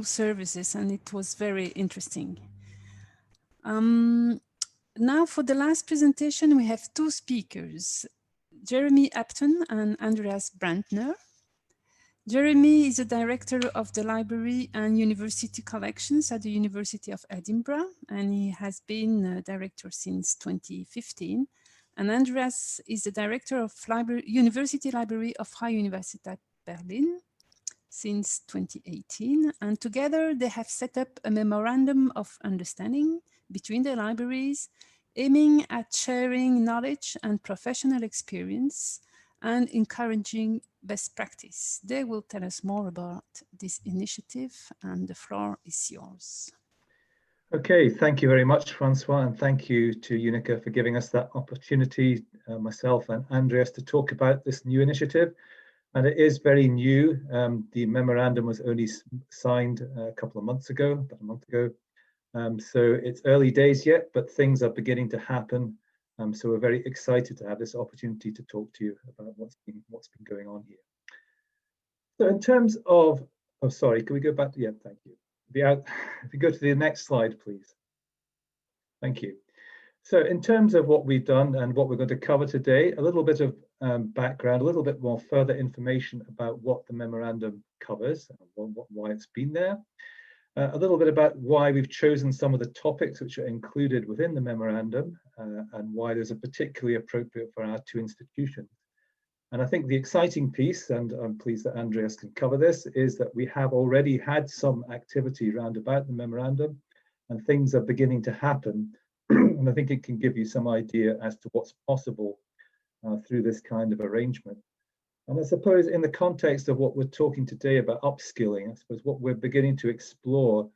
new services, and it was very interesting. Now for the last presentation, we have two speakers, Jeremy Upton and Andreas Brandtner. Jeremy is the director of the library and university collections at the University of Edinburgh, and he has been director since 2015. And Andreas is the director of University Library of Freie Universität Berlin since 2018. And together they have set up a Memorandum of Understanding between the libraries, aiming at sharing knowledge and professional experience and encouraging best practice. They will tell us more about this initiative, and the floor is yours. Okay, thank you very much, Francois, and thank you to UNICA for giving us that opportunity, myself and Andreas, to talk about this new initiative. And it is very new. The memorandum was only signed a couple of months ago, about a month ago. So it's early days yet, but things are beginning to happen. So we're very excited to have this opportunity to talk to you about what's been going on here. So in terms of, oh, sorry, can we go back to, yeah, thank you. If you go to the next slide, please. Thank you. So in terms of what we've done and what we're going to cover today, a little bit of background, a little bit more further information about what the memorandum covers, why it's been there. A little bit about why we've chosen some of the topics which are included within the memorandum and why there's a particularly appropriate for our two institutions. And I think the exciting piece, and I'm pleased that Andreas can cover this, is that we have already had some activity around about the memorandum and things are beginning to happen. And I think it can give you some idea as to what's possible through this kind of arrangement. And I suppose in the context of what we're talking today about upskilling, I suppose what we're beginning to explore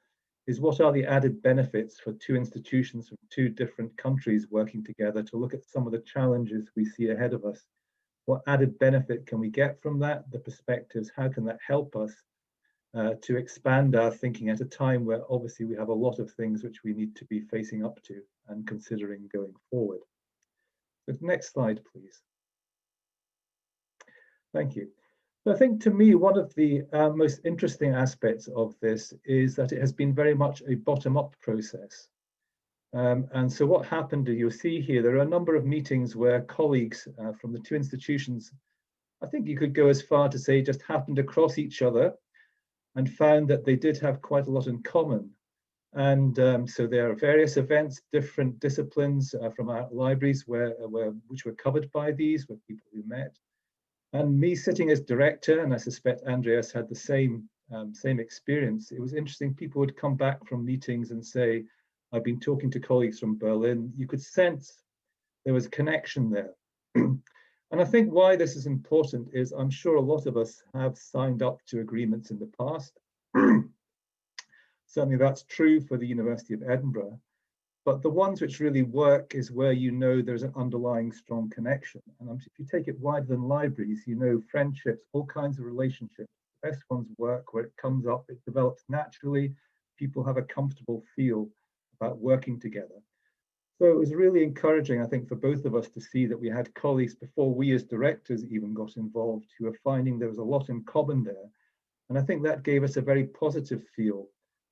is what are the added benefits for two institutions from two different countries working together to look at some of the challenges we see ahead of us. What added benefit can we get from that? The perspectives, how can that help us to expand our thinking at a time where obviously we have a lot of things which we need to be facing up to and considering going forward. So next slide, please. Thank you. So I think to me, one of the most interesting aspects of this is that it has been very much a bottom-up process. And so what happened, you'll see here, there are a number of meetings where colleagues from the two institutions, I think you could go as far to say just happened across each other and found that they did have quite a lot in common. And so there are various events, different disciplines from our libraries which were covered by these, with people who met. And me sitting as director, and I suspect Andreas had the same experience, it was interesting. People would come back from meetings and say, I've been talking to colleagues from Berlin. You could sense there was a connection there. And I think why this is important is I'm sure a lot of us have signed up to agreements in the past. Certainly that's true for the University of Edinburgh. But the ones which really work is where you know there's an underlying strong connection. And if you take it wider than libraries, you know, friendships, all kinds of relationships, the best ones work where it comes up, it develops naturally, people have a comfortable feel about working together. So it was really encouraging, I think, for both of us to see that we had colleagues before we as directors even got involved who were finding there was a lot in common there. And I think that gave us a very positive feel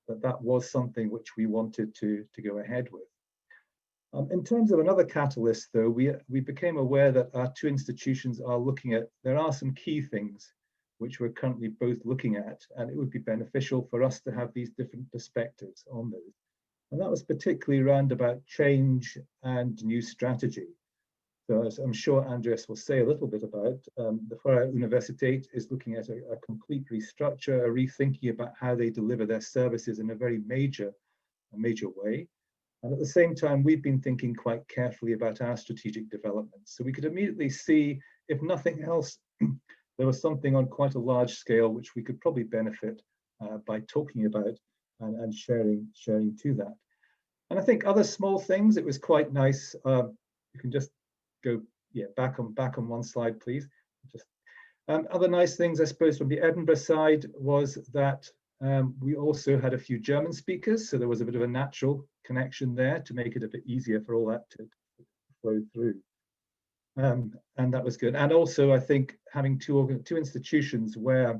that that was something which we wanted to go ahead with. In terms of another catalyst, though, we became aware that our two institutions are looking at, there are some key things which we're currently both looking at, and it would be beneficial for us to have these different perspectives on those. And that was particularly around about change and new strategy. So as I'm sure Andreas will say a little bit about, the Freie Universität is looking at a complete restructure, a rethinking about how they deliver their services in a very major way. And at the same time, we've been thinking quite carefully about our strategic developments. So we could immediately see, if nothing else, there was something on quite a large scale which we could probably benefit by talking about and sharing to that. And I think other small things, it was quite nice. You can just go back on one slide, please. Just other nice things, I suppose, from the Edinburgh side was that we also had a few German speakers, so there was a bit of a natural connection there to make it a bit easier for all that to flow through. And that was good. And also, I think having two institutions where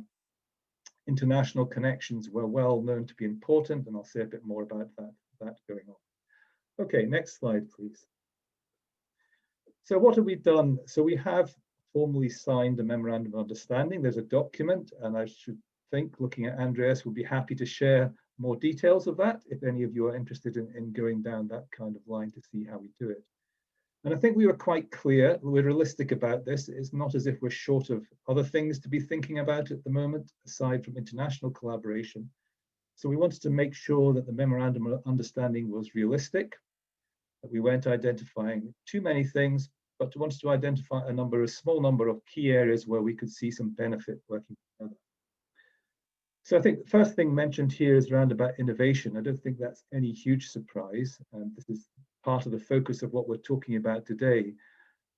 International connections were well known to be important, and I'll say a bit more about that going on. Okay, next slide, please. So what have we done? So we have formally signed a Memorandum of Understanding. There's a document, and I should think, looking at Andreas, will be happy to share more details of that if any of you are interested in going down that kind of line to see how we do it. And I think we were quite clear, we're realistic about this. It's not as if we're short of other things to be thinking about at the moment, aside from international collaboration. So we wanted to make sure that the Memorandum of Understanding was realistic, that we weren't identifying too many things, but wanted to identify a small number of key areas where we could see some benefit working together. So I think the first thing mentioned here is around about innovation. I don't think that's any huge surprise. This is part of the focus of what we're talking about today.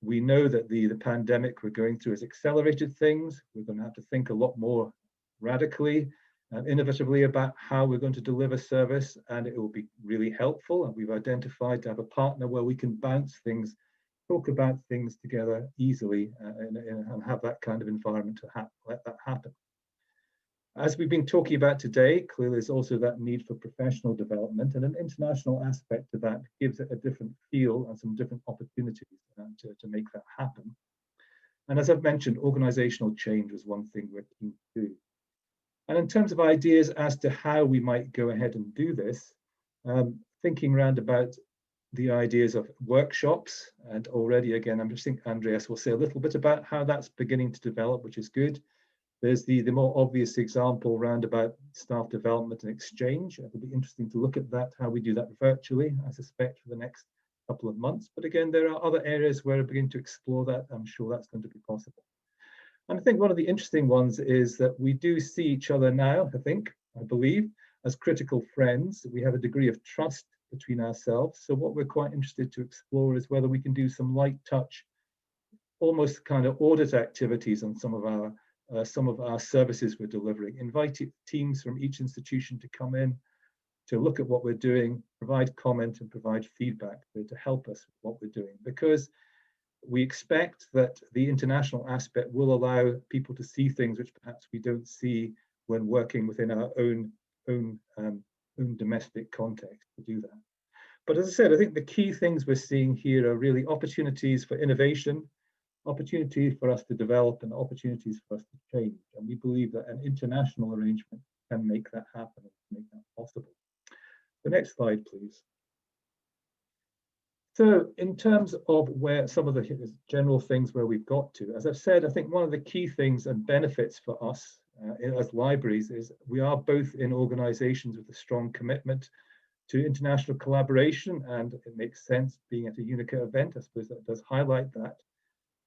We know that the pandemic we're going through has accelerated things. We're going to have to think a lot more radically and innovatively about how we're going to deliver service, and it will be really helpful. And we've identified to have a partner where we can bounce things, talk about things together easily, and have that kind of environment to let that happen. As we've been talking about today, clearly there's also that need for professional development, and an international aspect to that gives it a different feel and some different opportunities to make that happen. And as I've mentioned, organizational change was one thing we're keen to do. And in terms of ideas as to how we might go ahead and do this, thinking around about the ideas of workshops, and already again, I'm just thinking Andreas will say a little bit about how that's beginning to develop, which is good. There's the more obvious example around about staff development and exchange. It'll be interesting to look at that, how we do that virtually, I suspect, for the next couple of months. But again, there are other areas where we're beginning to explore that. I'm sure that's going to be possible. And I think one of the interesting ones is that we do see each other now, I believe, as critical friends. We have a degree of trust between ourselves. So what we're quite interested to explore is whether we can do some light touch, almost kind of audit activities on some of our services we're delivering, invite teams from each institution to come in, to look at what we're doing, provide comment and provide feedback to help us with what we're doing. Because we expect that the international aspect will allow people to see things which perhaps we don't see when working within our own domestic context to do that. But as I said, I think the key things we're seeing here are really opportunities for innovation, opportunities for us to develop, and opportunities for us to change. And we believe that an international arrangement can make that happen and make that possible. The next slide, please. So in terms of where some of the general things where we've got to, as I've said, I think one of the key things and benefits for us as libraries is we are both in organizations with a strong commitment to international collaboration, and it makes sense being at a UNICA event. I suppose that does highlight that.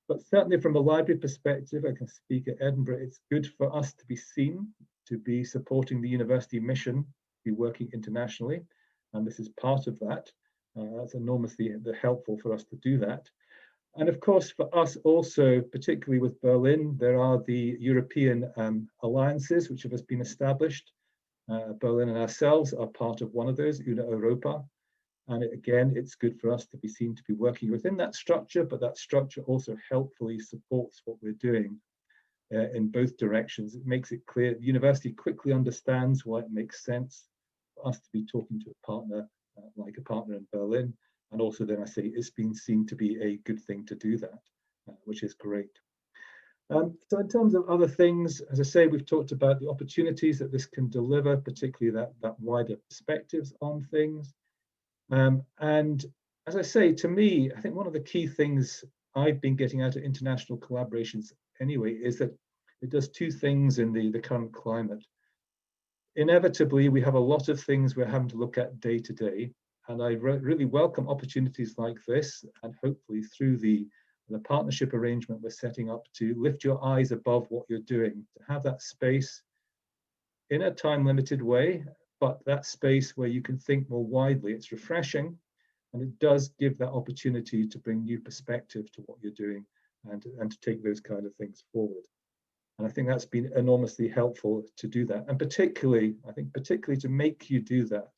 But certainly from a library perspective, I can speak at Edinburgh, it's good for us to be seen, to be supporting the university mission, be working internationally, and this is part of that. That's enormously helpful for us to do that. And of course, for us also, particularly with Berlin, there are the European alliances which have been established. Berlin and ourselves are part of one of those, Una Europa. And again, it's good for us to be seen to be working within that structure, but that structure also helpfully supports what we're doing in both directions. It makes it clear, the university quickly understands why it makes sense for us to be talking to a partner like a partner in Berlin. And also then I say it's been seen to be a good thing to do that, which is great. So in terms of other things, as I say, we've talked about the opportunities that this can deliver, particularly that wider perspectives on things. And as I say, to me, I think one of the key things I've been getting out of international collaborations anyway is that it does two things in the current climate. Inevitably, we have a lot of things we're having to look at day to day, and I really welcome opportunities like this, and hopefully through the partnership arrangement we're setting up to lift your eyes above what you're doing, to have that space in a time-limited way, but that space where you can think more widely. It's refreshing, and it does give that opportunity to bring new perspective to what you're doing and to take those kind of things forward. And I think that's been enormously helpful to do that. And particularly, I think particularly to make you do that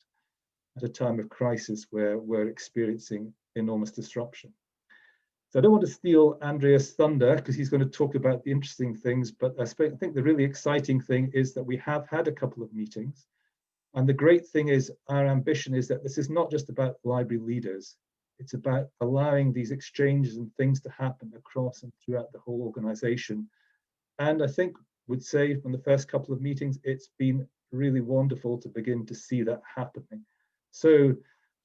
at a time of crisis where we're experiencing enormous disruption. So I don't want to steal Andreas' thunder because he's going to talk about the interesting things, but I think the really exciting thing is that we have had a couple of meetings. And the great thing is our ambition is that this is not just about library leaders. It's about allowing these exchanges and things to happen across and throughout the whole organization. And I think would say from the first couple of meetings, it's been really wonderful to begin to see that happening. So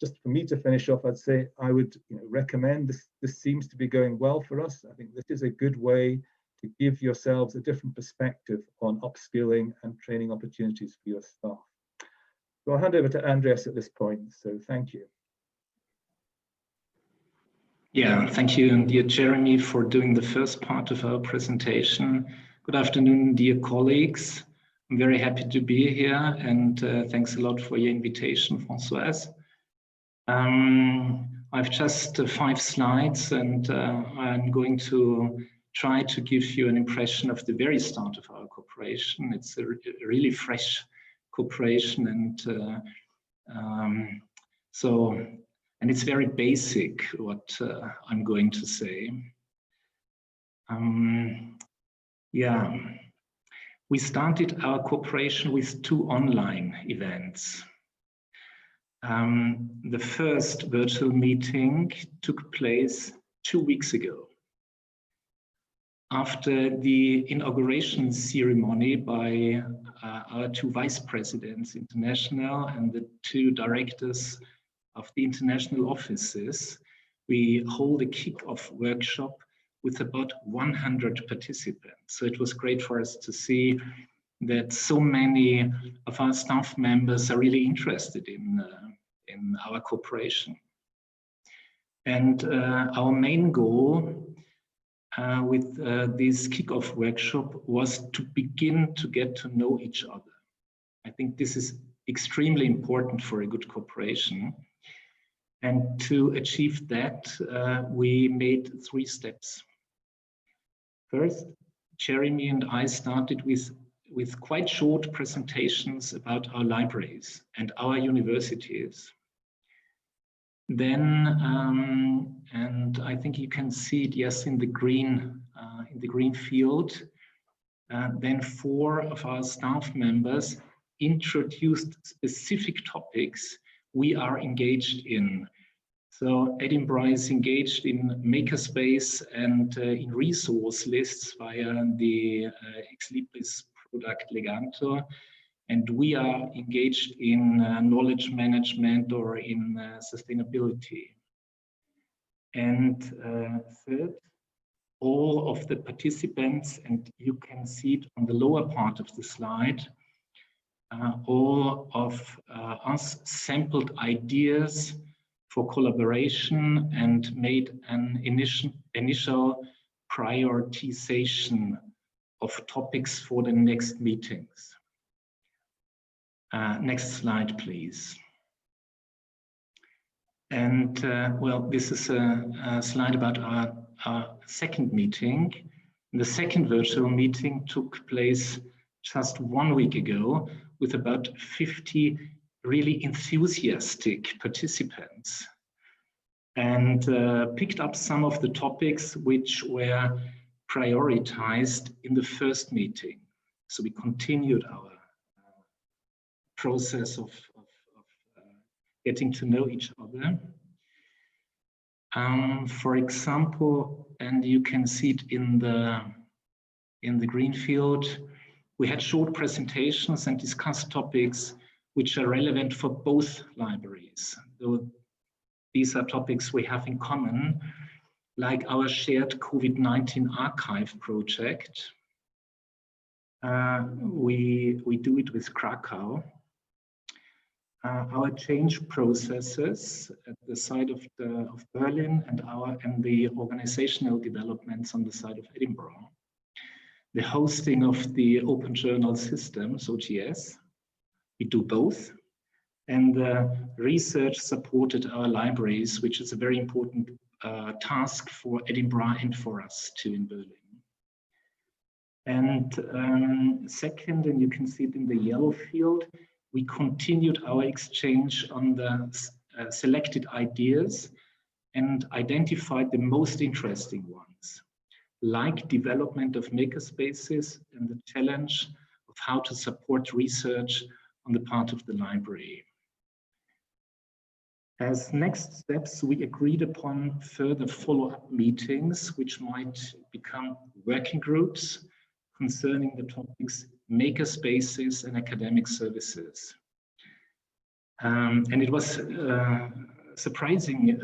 just for me to finish off, I'd say I would recommend this. This seems to be going well for us. I think this is a good way to give yourselves a different perspective on upskilling and training opportunities for your staff. So I'll hand over to Andreas at this point. So thank you. Yeah, thank you, dear Jeremy, for doing the first part of our presentation. Good afternoon, dear colleagues. I'm very happy to be here, and thanks a lot for your invitation, Françoise. I've just 5 slides, and I'm going to try to give you an impression of the very start of our cooperation. It's a really fresh cooperation, and and it's very basic what I'm going to say. Yeah, we started our cooperation with 2 online events. The first virtual meeting took place 2 weeks ago. After the inauguration ceremony by our 2 vice presidents international and the 2 directors of the international offices, we hold a kick-off workshop with about 100 participants. So it was great for us to see that so many of our staff members are really interested in our cooperation. And our main goal with this kick-off workshop was to begin to get to know each other. I think this is extremely important for a good cooperation. And to achieve that, we made 3 steps. First, Jeremy and I started with quite short presentations about our libraries and our universities. Then, and I think you can see it, yes, in the green field. Then 4 of our staff members introduced specific topics we are engaged in. So Edinburgh is engaged in makerspace and in resource lists via the Ex Libris product Leganto. And we are engaged in knowledge management or in sustainability. And third, all of the participants, and you can see it on the lower part of the slide, all of us sampled ideas for collaboration and made an initial prioritization of topics for the next meetings. Next slide, please. And well, this is a slide about our second meeting. The second virtual meeting took place just 1 week ago with about 50 really enthusiastic participants, and picked up some of the topics which were prioritized in the first meeting. So we continued our process of getting to know each other. For example, and you can see it in the green field, we had short presentations and discussed topics which are relevant for both libraries. So these are topics we have in common, like our shared COVID-19 archive project. We do it with Krakow. Our change processes at the side of Berlin and the organizational developments on the side of Edinburgh. The hosting of the open journal systems, OJS, we do both. And research supported our libraries, which is a very important task for Edinburgh and for us too in Berlin. And second, and you can see it in the yellow field, we continued our exchange on the selected ideas and identified the most interesting ones, like development of makerspaces and the challenge of how to support research on the part of the library. As next steps, we agreed upon further follow-up meetings, which might become working groups concerning the topics makerspaces and academic services. And it was surprising.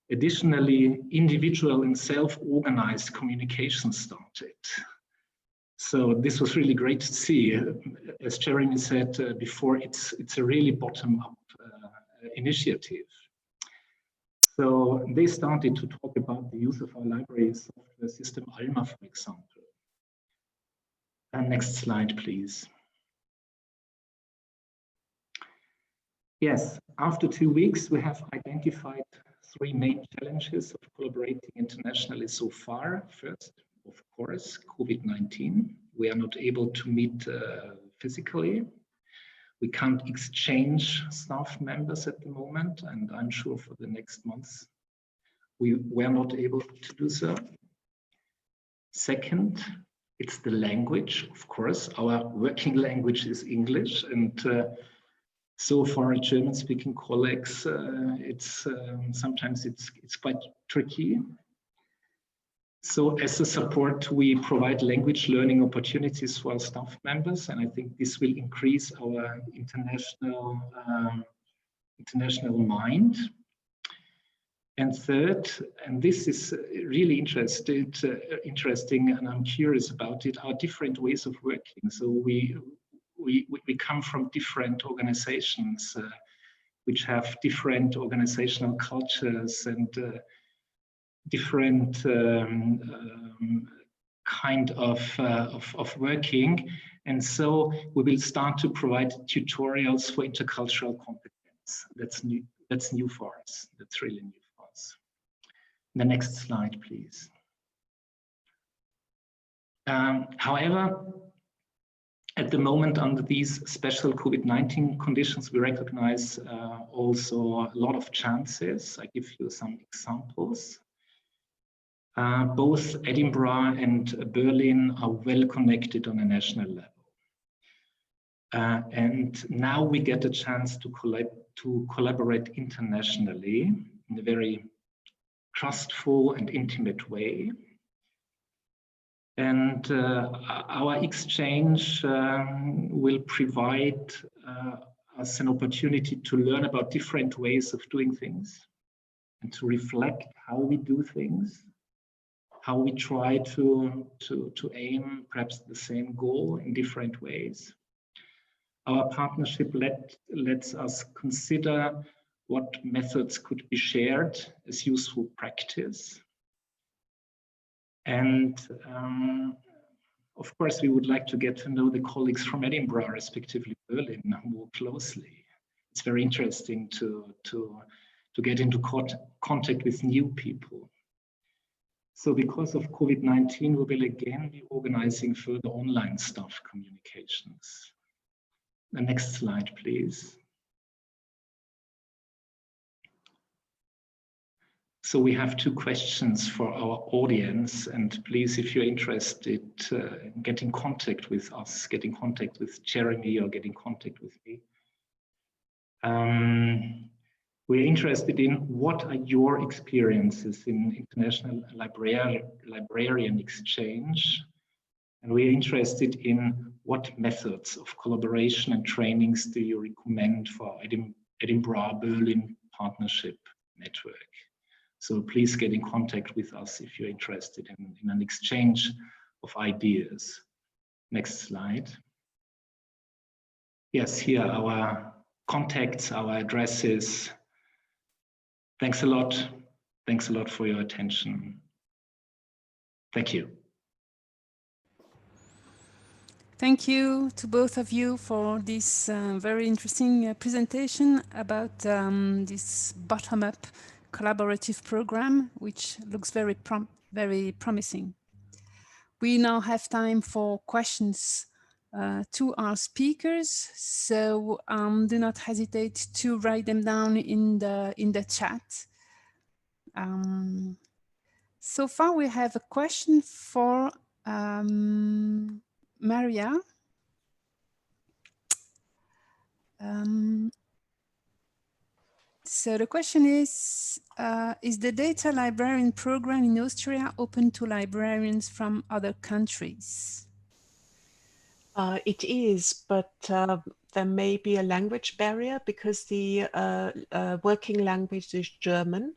Additionally, individual and self-organized communication started. So this was really great to see. As Jeremy said before, it's a really bottom-up initiative. So they started to talk about the use of our library software system ALMA, for example. And next slide, please. Yes, after 2 weeks, we have identified 3 main challenges of collaborating internationally so far. First, of course, COVID-19. We are not able to meet physically. We can't exchange staff members at the moment, and I'm sure for the next months we were not able to do so. Second, it's the language, of course. Our working language is English, and so for German-speaking colleagues, sometimes it's quite tricky. So as a support, we provide language learning opportunities for our staff members, and I think this will increase our international mind. And third, and this is really interesting, and I'm curious about it, are different ways of working. So we come from different organizations which have different organizational cultures and different kind of working. And so we will start to provide tutorials for intercultural competence. That's new for us. That's really new for us. The next slide, please. However, at the moment, under these special COVID-19 conditions, we recognize also a lot of chances. I give you some examples. Both Edinburgh and Berlin are well connected on a national level. And now we get a chance to collaborate internationally in a very trustful and intimate way. And our exchange will provide us an opportunity to learn about different ways of doing things and to reflect how we do things, how we try to aim perhaps the same goal in different ways. Our partnership lets us consider what methods could be shared as useful practice. And of course, we would like to get to know the colleagues from Edinburgh, respectively Berlin, more closely. It's very interesting to get into contact with new people. So because of COVID-19, we will again be organizing further online staff communications. The next slide, please. So we have 2 questions for our audience, and please, if you're interested in getting in contact with us, get in contact with Jeremy or get in contact with me. We're interested in what are your experiences in international librarian exchange, and we're interested in what methods of collaboration and trainings do you recommend for Edinburgh-Berlin partnership network. So please get in contact with us if you're interested in an exchange of ideas. Next slide. Yes, here are our contacts, our addresses. Thanks a lot. Thanks a lot for your attention. Thank you. Thank you to both of you for this very interesting presentation about this bottom-up collaborative program, which looks very promising. We now have time for questions to our speakers, so do not hesitate to write them down in the chat. So far, we have a question for Maria. So the question is the data librarian program in Austria open to librarians from other countries? It is, but there may be a language barrier because the working language is German,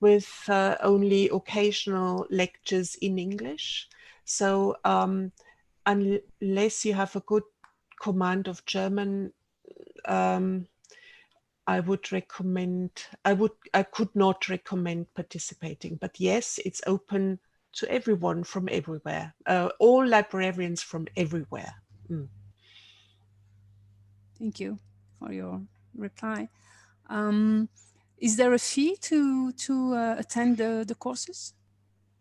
with only occasional lectures in English. So unless you have a good command of German, I could not recommend participating. But yes, it's open to everyone from everywhere, all librarians from everywhere. Mm. Thank you for your reply. Is there a fee to attend the courses?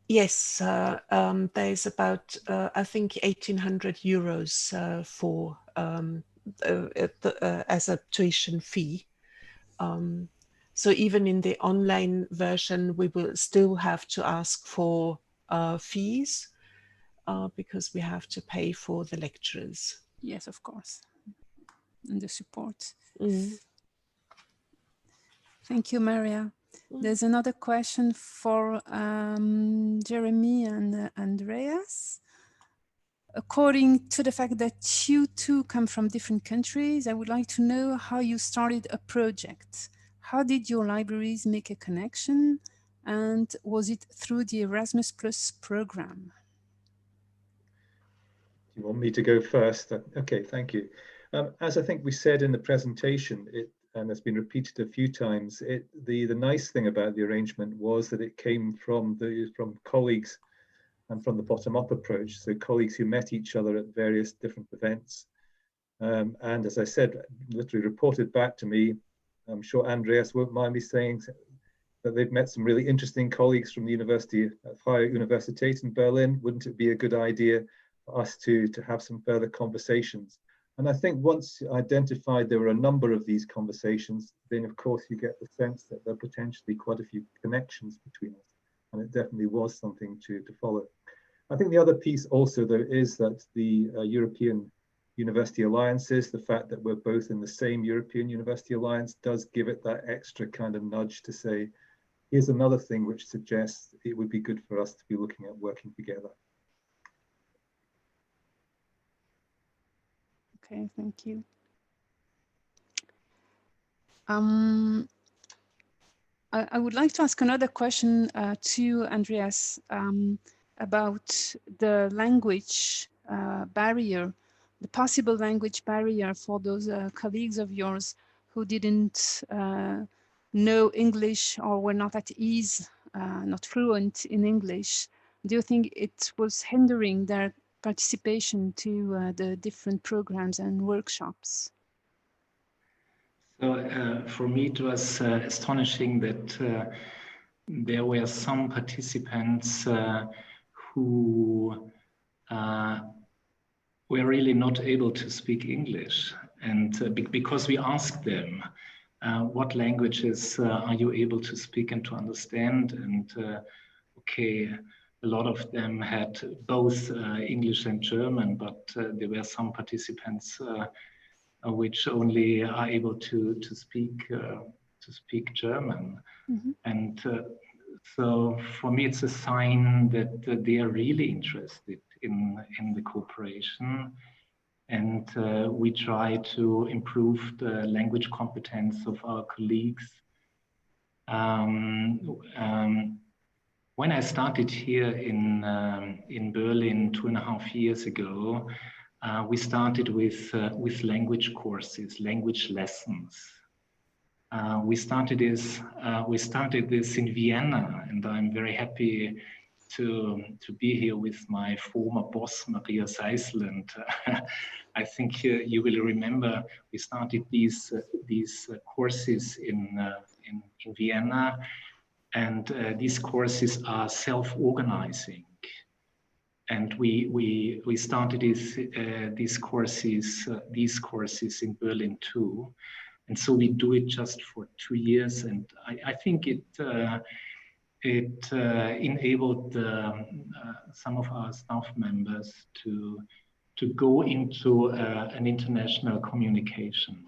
Yes, there's about, I think, 1,800 euros for as a tuition fee. So even in the online version, we will still have to ask for fees because we have to pay for the lecturers. Yes, of course, and the support. Mm. Thank you, Maria. There's another question for Jeremy and Andreas. According to the fact that you two come from different countries, I would like to know how you started a project. How did your libraries make a connection? And was it through the Erasmus Plus program? Do you want me to go first? Okay, thank you. As I think we said in the presentation, and has been repeated a few times, the nice thing about the arrangement was that it came from colleagues and from the bottom-up approach, so colleagues who met each other at various different events. And as I said, literally reported back to me, I'm sure Andreas won't mind me saying that they've met some really interesting colleagues from the Freie Universität in Berlin. Wouldn't it be a good idea for us to have some further conversations? And I think once identified there were a number of these conversations, then of course you get the sense that there are potentially quite a few connections between us. And it definitely was something to follow. I think the other piece also, though, is that the European University Alliances, the fact that we're both in the same European University Alliance does give it that extra kind of nudge to say, here's another thing which suggests it would be good for us to be looking at working together. Okay, thank you. I would like to ask another question to Andreas about the language barrier, the possible language barrier for those colleagues of yours who didn't know English or were not at ease, not fluent in English. Do you think it was hindering their participation to the different programs and workshops? So for me, it was astonishing that there were some participants who were really not able to speak English. And because we asked them, what languages are you able to speak and to understand? And okay, a lot of them had both English and German, but there were some participants which only are able to speak German. Mm-hmm. And so for me, it's a sign that they are really interested in the cooperation. And we try to improve the language competence of our colleagues. When I started here in Berlin 2.5 years ago, we started with language courses, language lessons. We started this in Vienna, and I'm very happy to be here with my former boss, Maria Seisel. And I think you will remember we started these courses in Vienna, and these courses are self-organizing. And we started these courses in Berlin too. And so we do it just for 2 years. And I think it enabled some of our staff members to go into an international communication.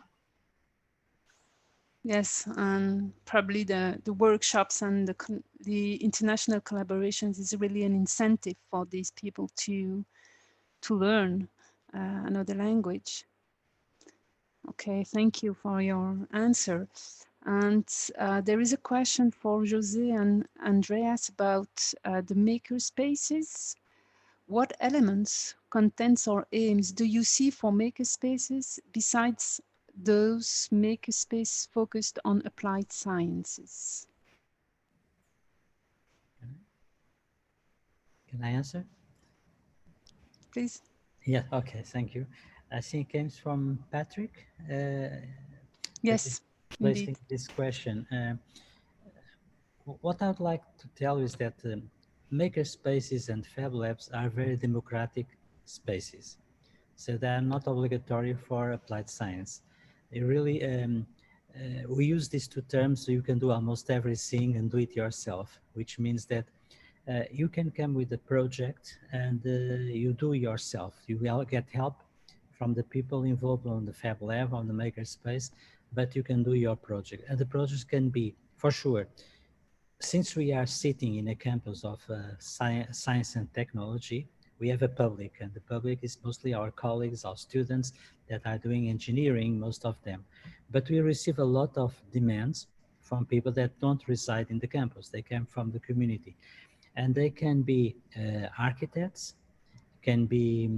Yes, and probably the workshops and the international collaborations is really an incentive for these people to learn another language. Okay, thank you for your answer. And there is a question for José and Andreas about the makerspaces. What elements, contents, or aims do you see for makerspaces besides those makerspaces focused on applied sciences? Can I answer? Please. Yeah, okay, thank you. I think it comes from Patrick. Yes, placing indeed. this question. What I'd like to tell you is that maker spaces and fab labs are very democratic spaces. So they are not obligatory for applied science. They really, we use these two terms so you can do almost everything and do it yourself, which means that you can come with a project and you do yourself. You will get help from the people involved on the fab lab, on the maker space, but you can do your project. And the project can be, for sure, since we are sitting in a campus of science and technology, we have a public, and the public is mostly our colleagues, our students that are doing engineering, most of them. But we receive a lot of demands from people that don't reside in the campus. They come from the community. And they can be architects, can be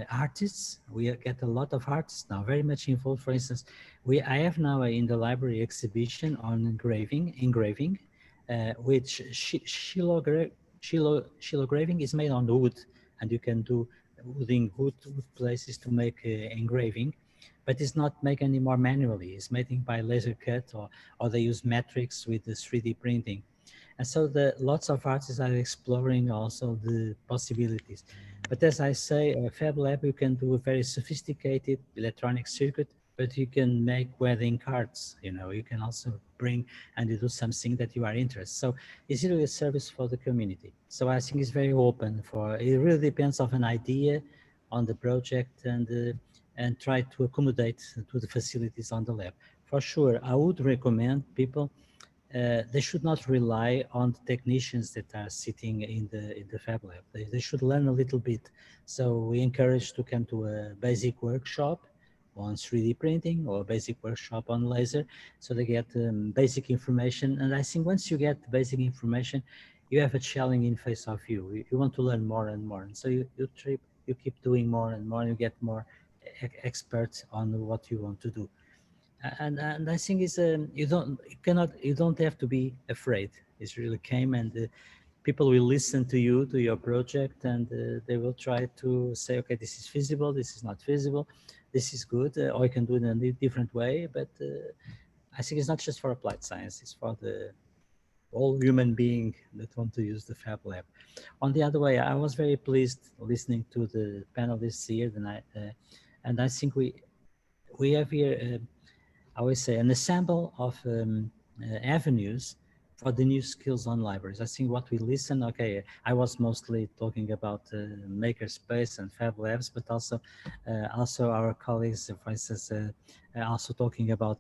artists. We get a lot of artists now, very much involved. For instance, I have now in the library exhibition on engraving, which shilograving is made on wood, and you can do wood places to make engraving, but it's not made anymore manually. It's made by laser cut, or they use metrics with the 3D printing. And so lots of artists are exploring also the possibilities. But as I say, a Fab Lab, you can do a very sophisticated electronic circuit, but you can make wedding cards. You know, you can also bring and you do something that you are interested. So it's really a service for the community. So I think it's very open for, it really depends on an idea on the project and try to accommodate to the facilities on the lab. For sure, I would recommend people they should not rely on the technicians that are sitting in the Fab Lab. They should learn a little bit. So we encourage to come to a basic workshop on 3D printing or a basic workshop on laser, so they get basic information. And I think once you get the basic information, you have a challenge in face of you. You want to learn more and more. And so you keep doing more and more, you get more experts on what you want to do. And I think it's you don't have to be afraid. It's really came, and people will listen to you, to your project, and they will try to say, okay, this is feasible, this is not feasible, this is good, or I can do it in a different way. But I think it's not just for applied science; it's for the all human being that want to use the Fab Lab. On the other way, I was very pleased listening to the panelists here tonight, and I think we have here. I would say an ensemble of avenues for the new skills on libraries. I think what we listen, okay, I was mostly talking about makerspace and Fab Labs, but also our colleagues, for instance, also talking about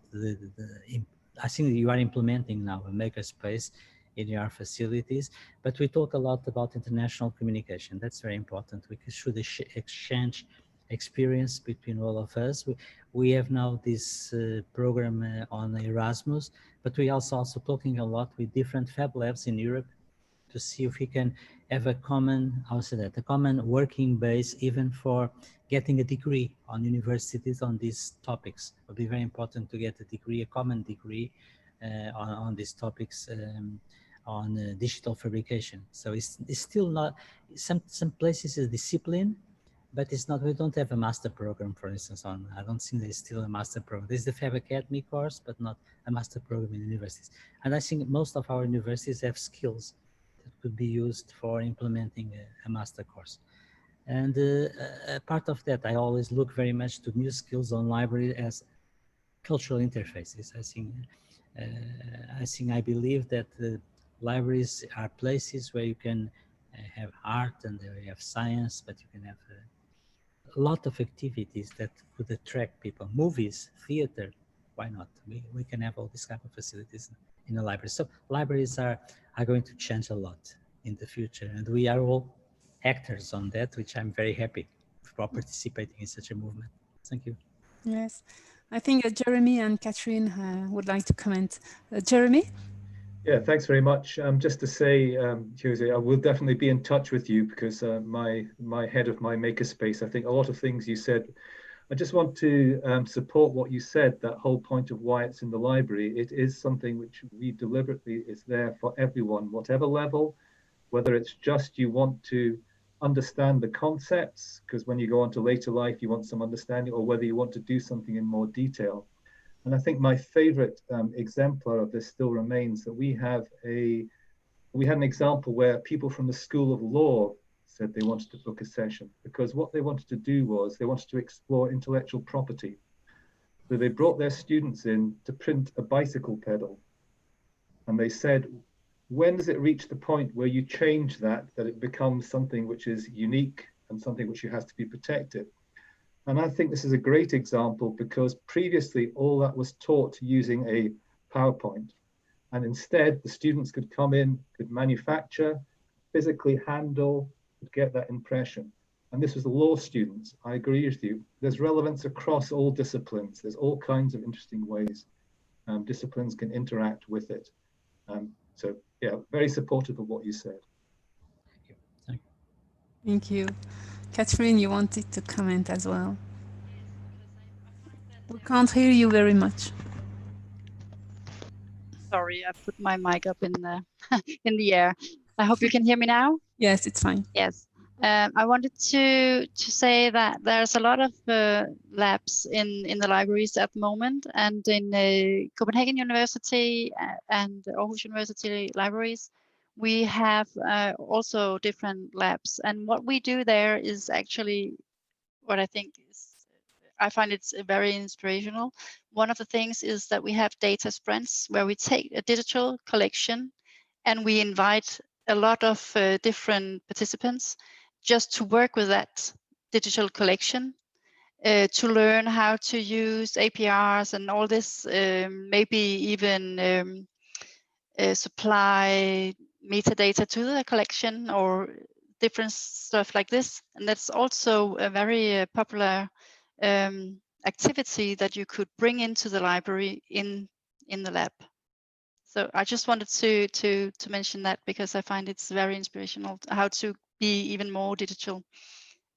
I think you are implementing now a makerspace in your facilities, but we talk a lot about international communication. That's very important. We should exchange experience between all of us. We have now this program on Erasmus, but we also talking a lot with different Fab Labs in Europe to see if we can have a common, how say that, a common working base even for getting a degree on universities on these topics. It would be very important to get a degree, a common degree on these topics on digital fabrication. So it's still not, some places a discipline, but it's not, we don't have a master program, for instance, on, I don't think there's still a master program. There's the Fab Academy course, but not a master program in universities. And I think most of our universities have skills that could be used for implementing a master course. And part of that, I always look very much to new skills on library as cultural interfaces. I believe that libraries are places where you can have art and you have science, but you can have a lot of activities that could attract people. Movies, theater, why not? We can have all these kind of facilities in the library. So libraries are going to change a lot in the future, and we are all actors on that, which I'm very happy for participating in such a movement. Thank you. Yes, I think Jeremy and Catherine would like to comment. Jeremy? Yeah, thanks very much. Just to say, Jose, I will definitely be in touch with you because my head of my makerspace, I think a lot of things you said, I just want to support what you said, that whole point of why it's in the library. It is something which we deliberately is there for everyone, whatever level, whether it's just you want to understand the concepts, because when you go on to later life, you want some understanding, or whether you want to do something in more detail. And I think my favorite exemplar of this still remains that we had an example where people from the School of Law said they wanted to book a session because what they wanted to do was they wanted to explore intellectual property. So they brought their students in to print a bicycle pedal. And they said, when does it reach the point where you change that it becomes something which is unique and something which has to be protected? And I think this is a great example because previously all that was taught using a PowerPoint. And instead, the students could come in, could manufacture, physically handle, could get that impression. And this was the law students. I agree with you. There's relevance across all disciplines. There's all kinds of interesting ways disciplines can interact with it. So yeah, very supportive of what you said. Thank you. Thank you. Thank you. Catherine, you wanted to comment as well. We can't hear you very much. Sorry, I put my mic up in the in the air. I hope you can hear me now. Yes, it's fine. Yes. I wanted to say that there's a lot of labs in the libraries at the moment, and in Copenhagen University and Aarhus University libraries, we have also different labs. And what we do there is actually what I think is, I find it's very inspirational. One of the things is that we have data sprints where we take a digital collection and we invite a lot of different participants just to work with that digital collection, to learn how to use APRs and all this, maybe even supply metadata to the collection or different stuff like this. And that's also a very popular activity that you could bring into the library in the lab. So I just wanted to mention that because I find it's very inspirational how to be even more digital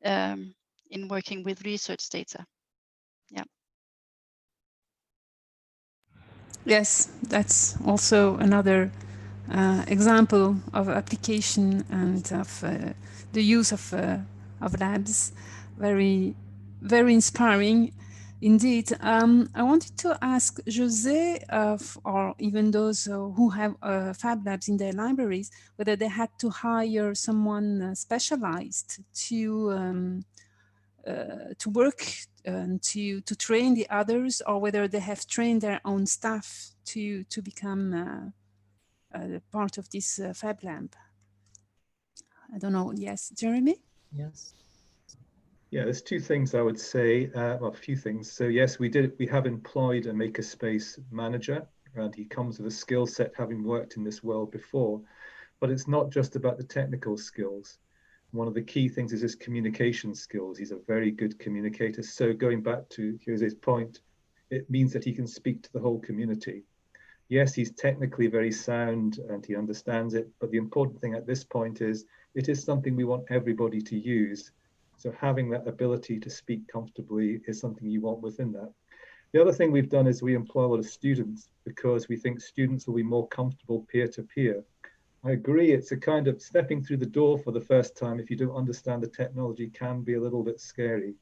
in working with research data. Yeah. Yes, that's also another example of application and of the use of labs. Very, very inspiring indeed. I wanted to ask José, or even those who have Fab Labs in their libraries, whether they had to hire someone specialized to work and to train the others, or whether they have trained their own staff to become part of this Fab Lab. I don't know. Yes, Jeremy? Yes. Yeah, there's two things I would say, well, a few things. So yes, we have employed a makerspace manager, and he comes with a skill set having worked in this world before, but it's not just about the technical skills. One of the key things is his communication skills. He's a very good communicator. So going back to Jose's point, it means that he can speak to the whole community. Yes, he's technically very sound and he understands it, but the important thing at this point is it is something we want everybody to use. So having that ability to speak comfortably is something you want within that. The other thing we've done is we employ a lot of students because we think students will be more comfortable peer-to-peer. I agree, it's a kind of stepping through the door for the first time. If you don't understand the technology, can be a little bit scary.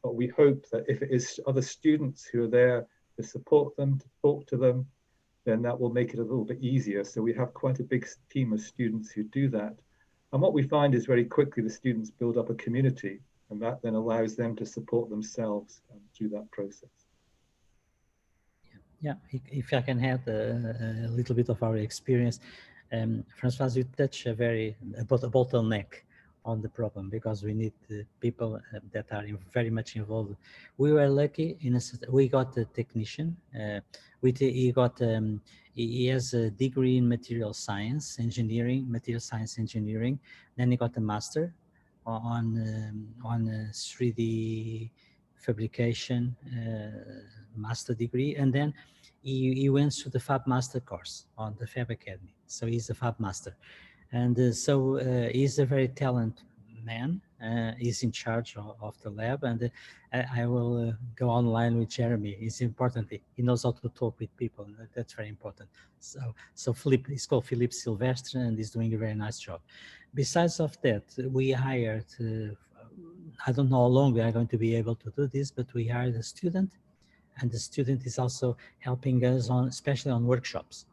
But we hope that if it is other students who are there to support them, to talk to them, then that will make it a little bit easier. So we have quite a big team of students who do that. And what we find is very quickly the students build up a community, and that then allows them to support themselves through that process. Yeah, if I can add a little bit of our experience, Francois, you touch a bottleneck on the problem, because we need people that are very much involved. We were lucky we got a technician. He has a degree in material science engineering. Then he got a master on 3D fabrication master degree, and then he went to the Fab Master course on the Fab Academy. So he's a Fab Master. And he's a very talented man. He's in charge of the lab, and I will go online with Jeremy. It's important. He knows how to talk with people. That's very important. So Philippe, he's called Philippe Silvestre, and he's doing a very nice job. Besides of that, we hired, I don't know how long we are going to be able to do this, but we hired a student, and the student is also helping us especially on workshops.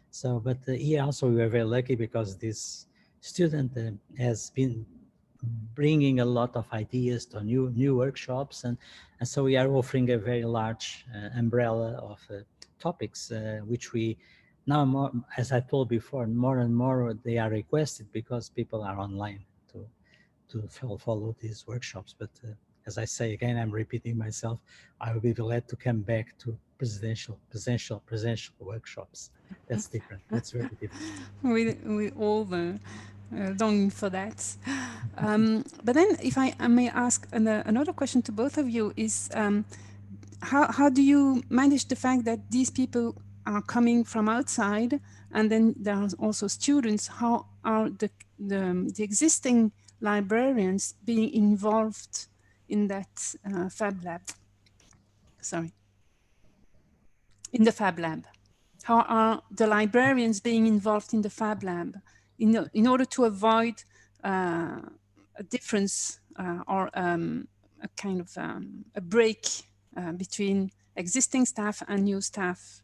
So, but here also we were very lucky, because this student has been bringing a lot of ideas to new workshops, and so we are offering a very large umbrella of topics, which we now, more, as I told before, more and more they are requested, because people are online to follow these workshops. But as I say again, I'm repeating myself, I will be glad to come back to presential workshops. That's different. That's very different. We all longing for that. But then, if I may ask another question to both of you, is how do you manage the fact that these people are coming from outside, and then there are also students? How are the existing librarians being involved in that Fab Lab? Sorry, in the Fab Lab. How are the librarians being involved in the Fab Lab in order to avoid a difference or a kind of a break between existing staff and new staff?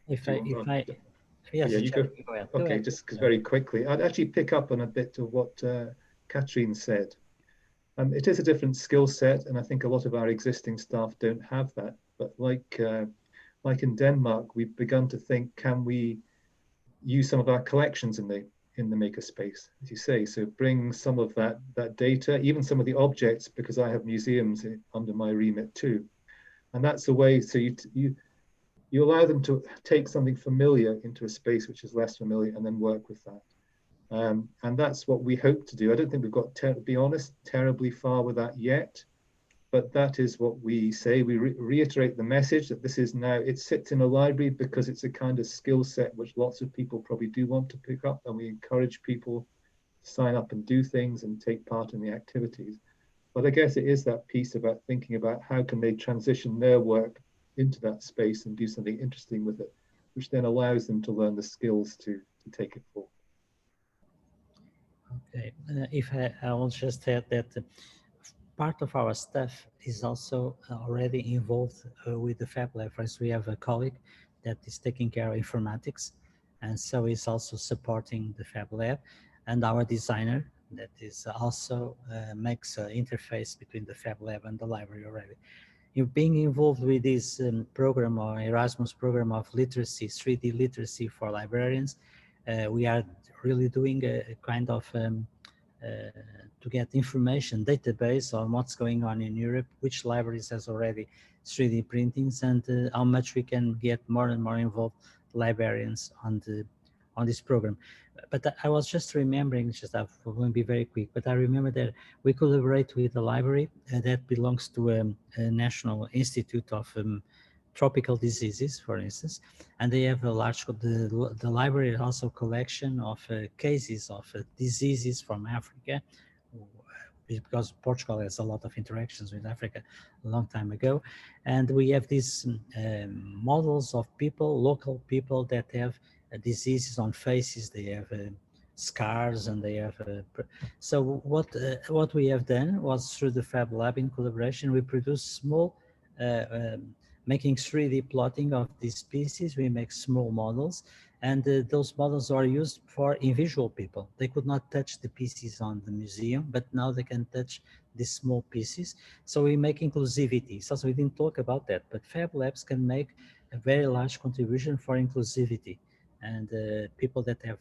Yes, yeah, you go ahead. Okay, just very quickly, I'd actually pick up on a bit of what Catherine said. It is a different skill set, and I think a lot of our existing staff don't have that. But like in Denmark, we've begun to think, can we use some of our collections in the makerspace, as you say? So bring some of that data, even some of the objects, because I have museums under my remit too. And that's a way, so you allow them to take something familiar into a space which is less familiar, and then work with that. And that's what we hope to do. I don't think we've got, to be honest, terribly far with that yet, but that is what we say. We reiterate the message that this is now, it sits in a library because it's a kind of skill set which lots of people probably do want to pick up, and we encourage people to sign up and do things and take part in the activities. But I guess it is that piece about thinking about how can they transition their work into that space and do something interesting with it, which then allows them to learn the skills to take it forward. Okay, if I will just add that part of our staff is also already involved with the Fab Lab. For instance, we have a colleague that is taking care of informatics, and so is also supporting the Fab Lab, and our designer that is also makes an interface between the Fab Lab and the library already. Being involved with this program, or Erasmus program of literacy, 3D literacy for librarians, we are really doing a kind of to get information database on what's going on in Europe, which libraries has already 3D printings, and how much we can get more and more involved librarians on this program. But I was just remembering, I'm going to be very quick, but I remember that we collaborate with a library that belongs to a National Institute of Tropical Diseases, for instance, and they have a large, the library also collection of cases of diseases from Africa, because Portugal has a lot of interactions with Africa a long time ago. And we have these models of people, local people that have diseases on faces, they have scars, and they have so what we have done was, through the Fab Lab in collaboration, we produce small making 3D plotting of these species. We make small models, and those models are used for invisual people. They could not touch the pieces on the museum, but now they can touch these small pieces. So we make inclusivity. So we didn't talk about that, but Fab Labs can make a very large contribution for inclusivity and people that have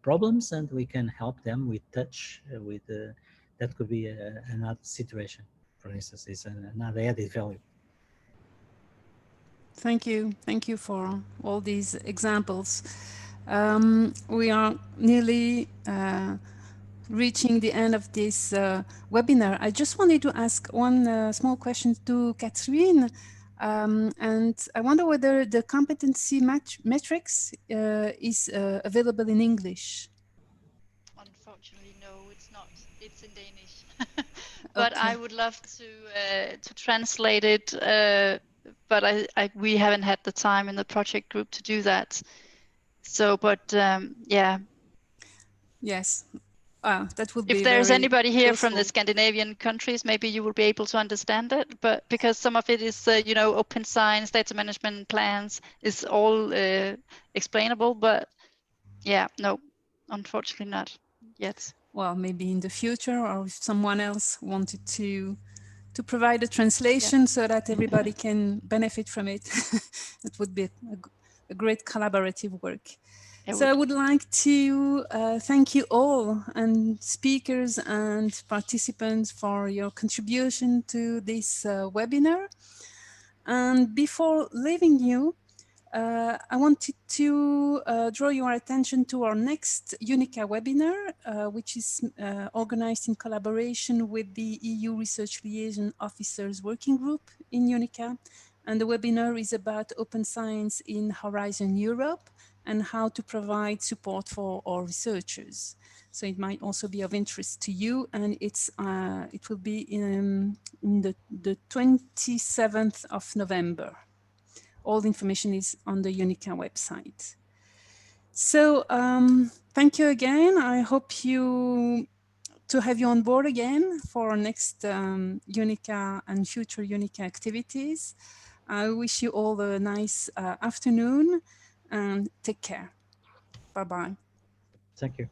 problems, and we can help them with touch, that could be another situation, for instance, is another added value. Thank you. Thank you for all these examples. We are nearly reaching the end of this webinar. I just wanted to ask one small question to Catherine. And I wonder whether the competency matrix is available in English. Unfortunately, no, it's not. It's in Danish. But Okay. I would love to translate it. But we haven't had the time in the project group to do that. So, but yeah. Yes. That would be if there's very anybody here from the useful. Scandinavian countries, maybe you will be able to understand it. But because some of it is, you know, open science, data management plans is all explainable. But yeah, no, unfortunately not yet. Well, maybe in the future, or if someone else wanted to provide a translation, so that everybody can benefit from it. It would be a great collaborative work. So I would like to thank you all, and speakers and participants, for your contribution to this webinar. And before leaving you, I wanted to draw your attention to our next UNICA webinar, which is organized in collaboration with the EU Research Liaison Officers Working Group in UNICA. And the webinar is about open science in Horizon Europe and how to provide support for our researchers. So it might also be of interest to you, and it will be in the 27th of November. All the information is on the UNICA website. So thank you again. I hope to have you on board again for our next UNICA and future UNICA activities. I wish you all a nice afternoon, and take care. Bye-bye. Thank you.